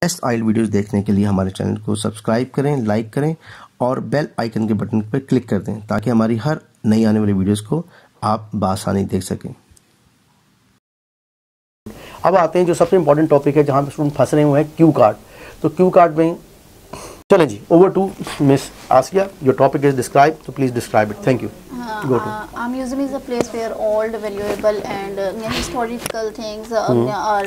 Latest आइल videos देखने के लिए हमारे चैनल को सब्सक्राइब करें, लाइक करें और बेल आइकन के बटन पर क्लिक कर दें ताकि हमारी हर नई आने वाली वीडियोस को आप बासानी देख सकें। अब आते हैं जो सबसे इम्पोर्टेंट टॉपिक है जहाँ पे स्टूडेंट फंस रहे हुए हैं, क्यू कार्ड। तो क्यू कार्ड में चलें जी, over to miss Asiya, your topic is describe, तो please describe it. Thank you. Go to. A museum is a place where old, valuable and historical things are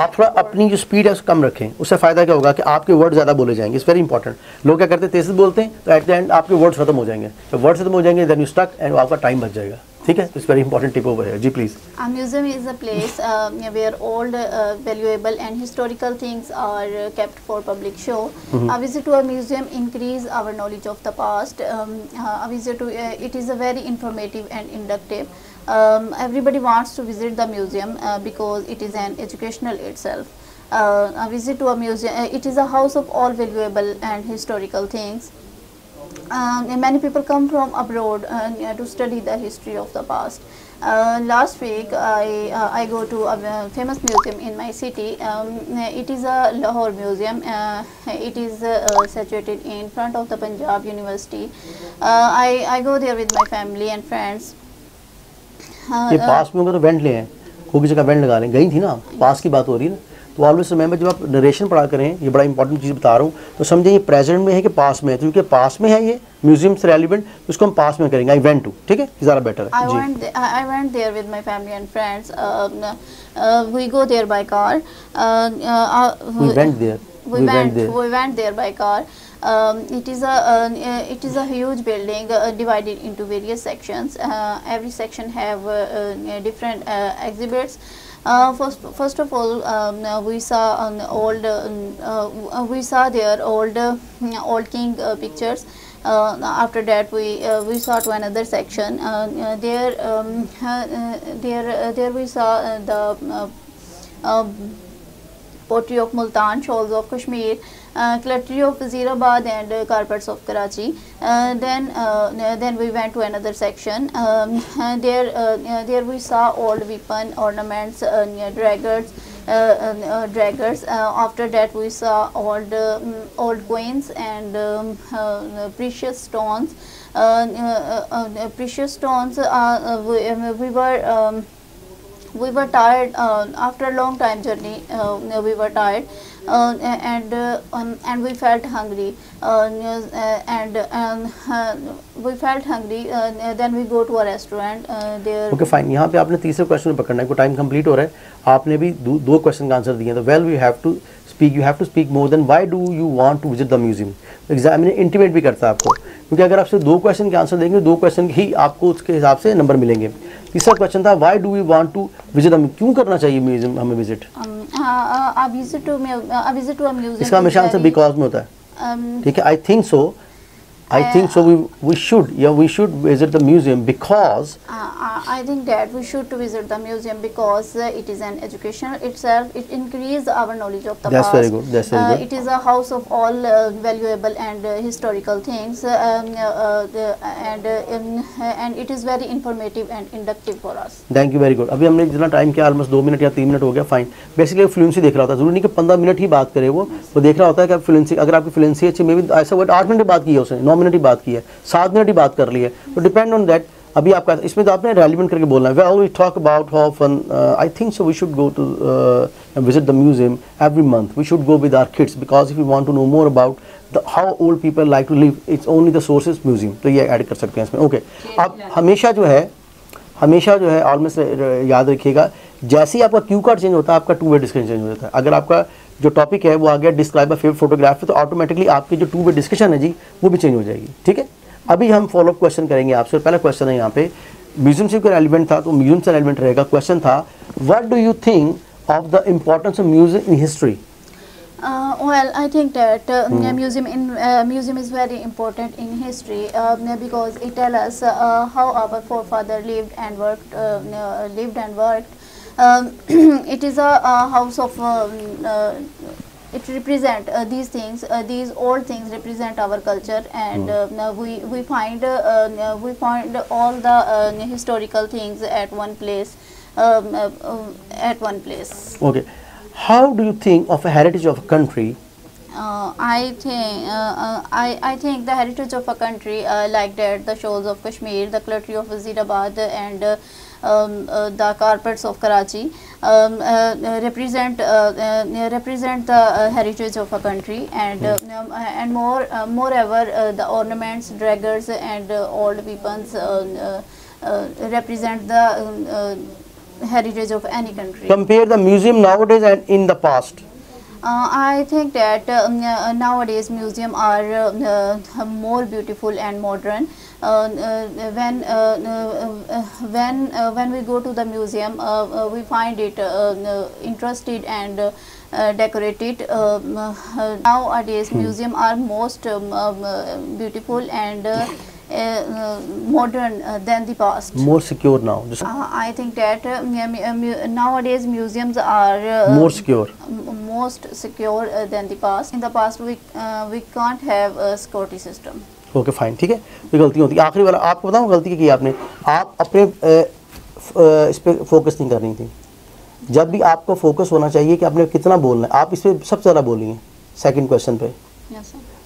आप थोड़ा अपनी जो स्पीड है उसको कम रखें, उससे फ़ायदा क्या होगा कि आपके वर्ड ज़्यादा बोले जाएंगे। It's very important. लोग क्या करते हैं, तेज़ बोलते हैं तो एट द एंड आपके वर्ड्स खत्म हो जाएंगे। तो वर्ड्स खत्म हो जाएंगे देन यू स्टक एंड आपका टाइम बच जाएगा। ठीक है, it's very important tip over here जी, please. A museum is a place where old, valuable and historical things are kept for public show. A visit to a museum increase our knowledge of the past. A visit to it is a very informative and inductive. Everybody wants to visit the museum because it is an educational itself. A visit to a museum, it is a house of all valuable and historical things. Many people come from abroad to study the history of the past. Last week I go to a famous museum in my city. It is a Lahore museum. It is situated in front of the Punjab University. I go there with my family and friends. ये पास में होगा तो went ले हैं, कोई भी जगह went लगा लें। गई थी ना, पास की बात हो रही है ना, तो ऑलवेज रिमेंबर जब आप नरेशन पढ़ा करें, ये बड़ा इंपॉर्टेंट चीज़ बता रहा हूँ, तो समझे ये प्रेजेंट में है कि पास में है। तो क्योंकि पास में है ये म्यूजियम से रेलिवेंट, तो उसको हम पास में करेंगे। आई वेंट टू, ठीक है, ज़्यादा बेटर है। I went there with my family and friends. We go there by car. We went there by car. It is a huge building divided into various sections. Every section have different exhibits. First of all, we saw their old king pictures. After that, we saw to another section. There we saw the pottery of Multan, shawls of Kashmir, cutlery of Wazirabad and carpets of Karachi. Then we went to another section. There we saw old weapon, ornaments, daggers. After that we saw old coins and precious stones. Precious stones. We were tired after a long time journey. We were tired and we felt hungry. We felt hungry. Then we go to a restaurant. There. Okay, fine. यहाँ पे आपने तीसरे question में पकड़ना है, को time complete हो रहा है। आपने भी दो क्वेश्चन का आंसर दिए। तो well we have to speak, you have to speak more than why do you want to visit the museum. Exam में इंटीमेट भी करता है आपको, क्योंकि अगर आप सिर्फ दो क्वेश्चन के आंसर देंगे, दो क्वेश्चन ही आपको उसके हिसाब से नंबर मिलेंगे। तीसरा क्वेश्चन था why do we want to visit, क्यों करना चाहिए म्यूजियम हमें visit. A visit to a museum. इसका हमेशा आंसर बिकॉज में होता है। ठीक है, I think so we should visit the museum because I think that we should visit the museum because it is an educational itself. It increases our knowledge of the that's past. Very good. That's very good. It is a house of all valuable and historical things, and it is very informative and inductive for us. Thank you, very good. अभी हमने जितना time किया almost 2 minute या 3 minute हो गया, fine. Basically fluency देख रहा होता है, जरूरी नहीं कि 15 मिनट ही बात करे, वो देख रहा होता है कि फ्लुएंसी, अगर आपकी फ्लुएंसी अच्छी, मे भी ऐसा वर्ड 8 मिनट बात की है उसने, 9 मिनट ही बात की है, 7 मिनट ही बात कर ली है, तो डिपेंड ऑन दैट। अभी आपका इसमें तो आपने रेलिवेंट करके बोलना है। Well we talk about how fun, I think so we should go to visit the museum every month. We should go with our kids because if you want to know more about how old people like to live, it's only the sources museum. तो ये add कर सकते हैं इसमें। Okay, अब हमेशा जो है ऑलमोस्ट याद रखिएगा, जैसे ही आपका क्यू कार्ड चेंज होता है, आपका टू वे डिस्कशन चेंज हो जाता है। अगर आपका जो टॉपिक है वो आ गया डिस्क्राइब अ फेवरेट फोटोग्राफ, तो ऑटोमेटिकली आपकी जो टू वे डिस्कशन है जी वो भी चेंज हो जाएगी। ठीक है, अभी हम फॉलोअप क्वेश्चन करेंगे आपसे। पहला क्वेश्चन है यहाँ पे, म्यूजियम से रेलिवेंट था तो म्यूजियम से रेलिवेंट रहेगा। क्वेश्चन था what do you think of the importance of museum in history. Well, I think that museum is very important in history because it tells us how our forefathers lived and worked. It is a house of. It represent these things. These old things represent our culture, and we find all the historical things at one place. Okay. How do you think of a heritage of a country? I think the heritage of a country like that, the shores of Kashmir, the cluttery of Wazirabad, and the carpets of Karachi represent the heritage of a country, and moreover the ornaments, daggers, and old weapons represent the heritage of any country. Compare the museum nowadays and in the past. I think that nowadays museums are more beautiful and modern. When we go to the museum, we find it interested and decorated. Nowadays museums are most beautiful and modern than the past. More secure now. I think that nowadays museums are more secure. Most secure than the past. In the past we can't have a security system. Okay fine, ठीक है, ये गलती होती है। आखिरी वाला आपको बताऊँ गलती क्या की आपने, आप अपने इस पर फोकस नहीं करनी थी। जब भी आपको फोकस होना चाहिए कि आपने कितना बोलना है, आप इस पर सबसे ज़्यादा बोलिए सेकंड क्वेश्चन पे।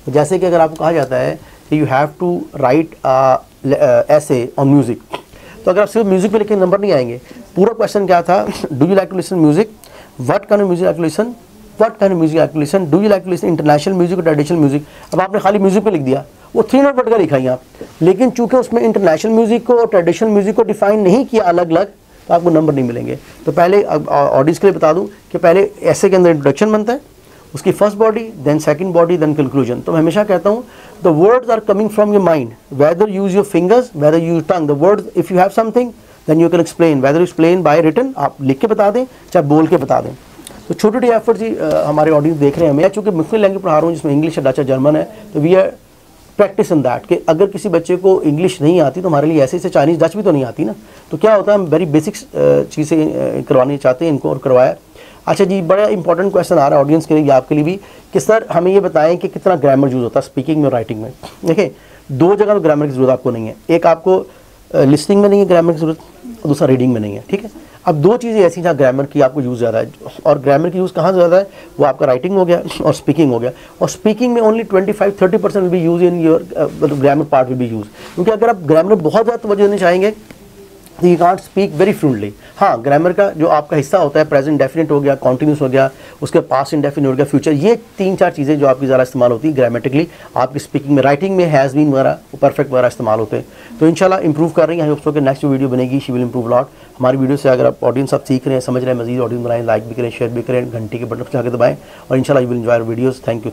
जैसे कि अगर आपको कहा जाता है कि यू हैव टू राइट ऐसे ऑन म्यूज़िक, तो अगर आप सिर्फ म्यूज़िक पे लिखे नंबर नहीं आएंगे। पूरा क्वेश्चन क्या था? Do you like to listen music? What kind of music like to listen? What kind of music like to listen? Do you like to listen international music और ट्रेडिशनल म्यूज़िक? अब आपने खाली music पे लिख दिया, वो 3 नंबर पढ़कर लिखा ही आप, लेकिन चूंकि उसमें इंटरनेशनल म्यूज़िक को और ट्रेडिशनल म्यूज़िक को डिफाइन नहीं किया अलग अलग, तो आपको नंबर नहीं मिलेंगे। तो पहले ऑडियंस के लिए बता दूं कि पहले ऐसे के अंदर इंट्रोडक्शन बनता है, उसकी first body, then second body, then conclusion. तो मैं हमेशा कहता हूँ the words are coming from your mind, whether use your fingers, whether use tongue, the words if you have something then you can explain, whether explain by written, आप लिख के बता दें चाहे बोल के बता दें। तो छोटी छोटी एफर्ट्स ही हमारे ऑडियंस देख रहे हैं। मैं चूँकि मुख्तलिफ लैंग्वेज पढ़ा रहा हूँ जिसमें इंग्लिश है, डच है, जर्मन है, तो we are practice in that कि अगर किसी बच्चे को इंग्लिश नहीं आती तो हमारे लिए ऐसे से चाइनीज़ डच भी तो नहीं आती ना, तो क्या होता है हम वेरी बेसिक्स चीज़ें करवानी चाहते हैं इनको और करवाया। अच्छा जी, बड़ा इंपॉर्टेंट क्वेश्चन आ रहा है ऑडियंस के लिए, आपके लिए भी, कि सर हमें ये बताएं कि कितना ग्रामर यूज़ होता है स्पीकिंग में और राइटिंग में। देखिए 2 जगह तो ग्रामर की ज़रूरत आपको नहीं है, एक आपको लिसनिंग में नहीं है ग्रामर की ज़रूरत, और दूसरा रीडिंग में नहीं है, ठीक है। अब 2 चीज़ें ऐसी जहाँ ग्रामर की आपको यूज़ ज़्यादा है, और ग्रामर की यूज़ कहाँ ज़्यादा है? वो आपका राइटिंग हो गया और स्पीकिंग हो गया। और स्पीकिंग में only 25-30% will be use in your, मतलब grammar part will be use, क्योंकि अगर आप ग्रामर में बहुत ज़्यादा तवज्जो देना चाहेंगे तो you can't speak very fluently. हाँ, ग्रामर का जो आपका हिस्सा होता है, प्रेजेंट डेफिनेट हो गया, कॉन्टिन्यूस हो गया, उसके पास्ट इंडेफिनिट हो गया, फ्यूचर, ये 3-4 चीज़ें जो आपकी ज़्यादा इस्तेमाल होती है ग्रामेटिकली आपकी स्पीकिंग में। राइटिंग में हैज़ बीन वगैरह, परफेक्ट वगैरह इस्तेमाल होते हैं। तो इंशाल्लाह इंप्रूव कर रही हैं। आई होप सो कि नेक्स्ट जो वीडियो बनेगी शी विल इंप्रूव लॉट। हमारी वीडियो से अगर आप ऑडियंस आप सीख रहे हैं, समझ रहे हैं, मजीद ऑडियंस बनाएं, लाइक भी करें, शेयर भी करें, घंटी के बटन पर जाकर दबाएं, और इंशाल्लाह you will enjoy our videos. Thank you.